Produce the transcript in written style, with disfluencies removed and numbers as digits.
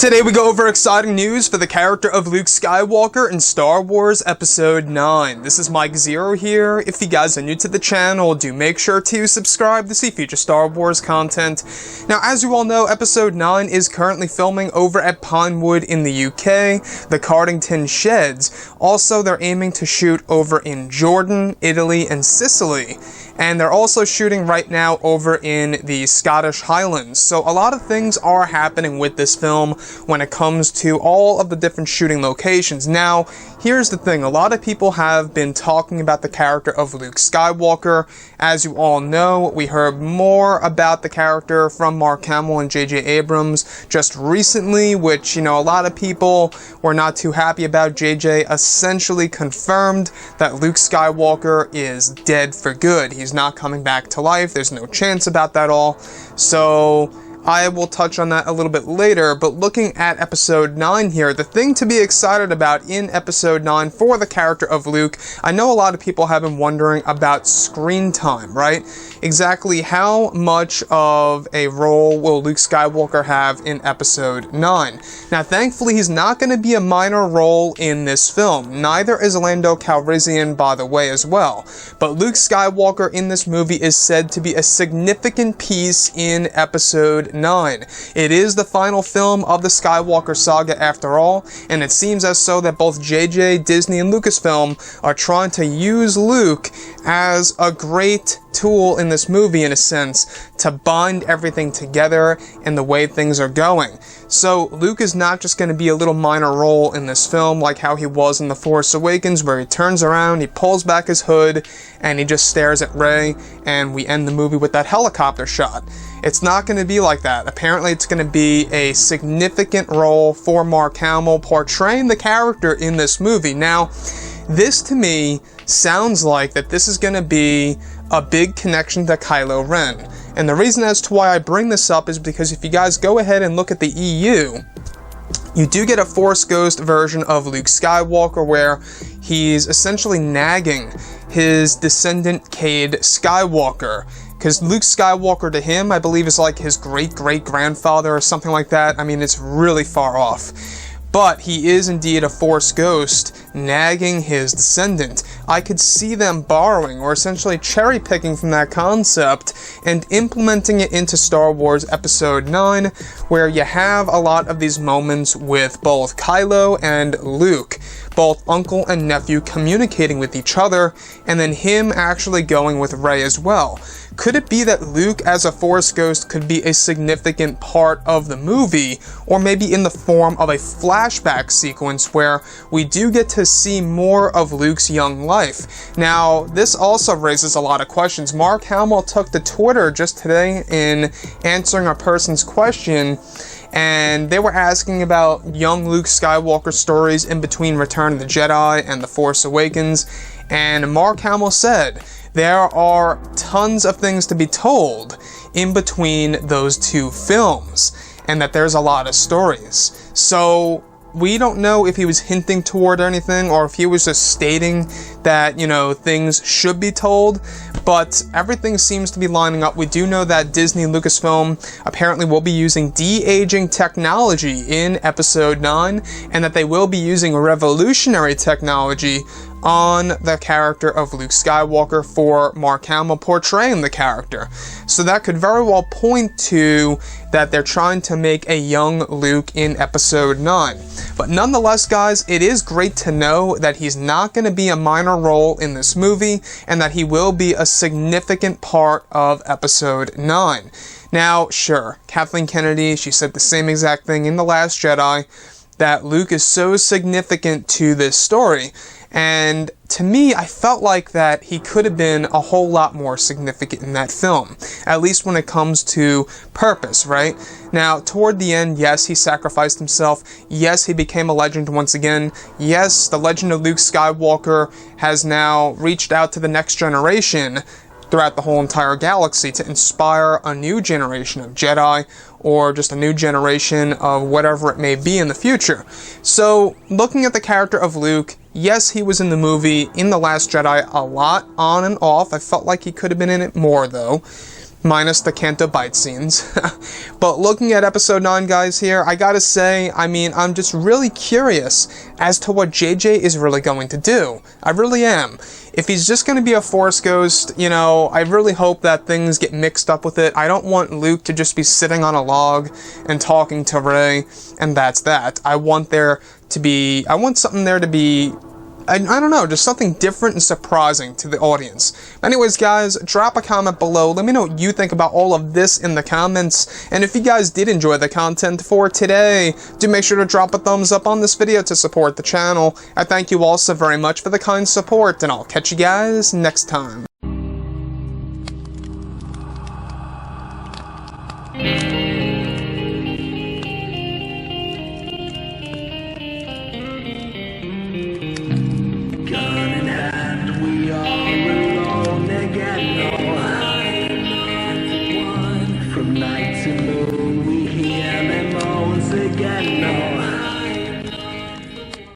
Today we go over exciting news for the character of Luke Skywalker in Star Wars Episode 9. This is Mike Zero here. If you guys are new to the channel, do make sure to subscribe to see future Star Wars content. Now, as you all know, Episode 9 is currently filming over at Pinewood in the UK, the Cardington Sheds. Also, they're aiming to shoot over in Jordan, Italy, and Sicily. And they're also shooting right now over in the Scottish Highlands. So a lot of things are happening with this film when it comes to all of the different shooting locations. Now, here's the thing. A lot of people have been talking about the character of Luke Skywalker. As you all know, we heard more about the character from Mark Hamill and JJ Abrams just recently, which, a lot of people were not too happy about. JJ essentially confirmed that Luke Skywalker is dead for good. He's not coming back to life. There's no chance about that all. So I will touch on that a little bit later, but looking at Episode 9 here, the thing to be excited about in Episode 9 for the character of Luke, I know a lot of people have been wondering about screen time, right? Exactly how much of a role will Luke Skywalker have in Episode 9? Now, thankfully, he's not going to be a minor role in this film. Neither is Lando Calrissian, by the way, as well. But Luke Skywalker in this movie is said to be a significant piece in Episode 9. It is the final film of the Skywalker saga after all, and it seems as so that both JJ, Disney, and Lucasfilm are trying to use Luke as a great tool in this movie, in a sense, to bind everything together and the way things are going. So Luke is not just going to be a little minor role in this film like how he was in The Force Awakens, where he turns around, he pulls back his hood, and he just stares at Rey, and we end the movie with that helicopter shot. It's not going to be like that. Apparently it's going to be a significant role for Mark Hamill portraying the character in this movie. Now, this to me sounds like that this is going to be a big connection to Kylo Ren. And the reason as to why I bring this up is because if you guys go ahead and look at the EU, you do get a Force Ghost version of Luke Skywalker where he's essentially nagging his descendant Cade Skywalker. Because Luke Skywalker to him, I believe, is like his great-great-grandfather or something like that. I mean, it's really far off. But he is indeed a Force Ghost nagging his descendant. I could see them borrowing or essentially cherry-picking from that concept and implementing it into Star Wars Episode 9, where you have a lot of these moments with both Kylo and Luke, both uncle and nephew communicating with each other, and then him actually going with Rey as well. Could it be that Luke as a Force Ghost could be a significant part of the movie, or maybe in the form of a flashback sequence where we do get to see more of Luke's young life? Now, this also raises a lot of questions. Mark Hamill took to Twitter just today in answering a person's question, and they were asking about young Luke Skywalker stories in between Return of the Jedi and The Force Awakens, and Mark Hamill said there are tons of things to be told in between those two films, and that there's a lot of stories. So we don't know if he was hinting toward anything or if he was just stating that, things should be told, but everything seems to be lining up. We do know that Disney and Lucasfilm apparently will be using de-aging technology in Episode 9, and that they will be using revolutionary technology on the character of Luke Skywalker for Mark Hamill portraying the character. So that could very well point to that they're trying to make a young Luke in Episode 9. But nonetheless, guys, it is great to know that he's not going to be a minor role in this movie, and that he will be a significant part of Episode 9. Now, sure, Kathleen Kennedy, she said the same exact thing in The Last Jedi, that Luke is so significant to this story. And to me, I felt like that he could have been a whole lot more significant in that film, at least when it comes to purpose, right? Now, toward the end, yes, he sacrificed himself. Yes, he became a legend once again. Yes, the legend of Luke Skywalker has now reached out to the next generation throughout the whole entire galaxy to inspire a new generation of Jedi, or just a new generation of whatever it may be in the future. So, looking at the character of Luke, yes, he was in the movie in The Last Jedi a lot, on and off. I felt like he could have been in it more, though. minus the Canto Bite scenes. But looking at episode 9, guys, here, I gotta say, I mean, I'm just really curious as to what JJ is really going to do. I really am. If he's just going to be a Force ghost, you know, I really hope that things get mixed up with it. I don't want Luke to just be sitting on a log and talking to Rey, and that's that. I want something there to be, I don't know, just something different and surprising to the audience. Anyways, guys, drop a comment below. Let me know what you think about all of this in the comments. And if you guys did enjoy the content for today, do make sure to drop a thumbs up on this video to support the channel. I thank you all so very much for the kind support, and I'll catch you guys next time. From night to moon.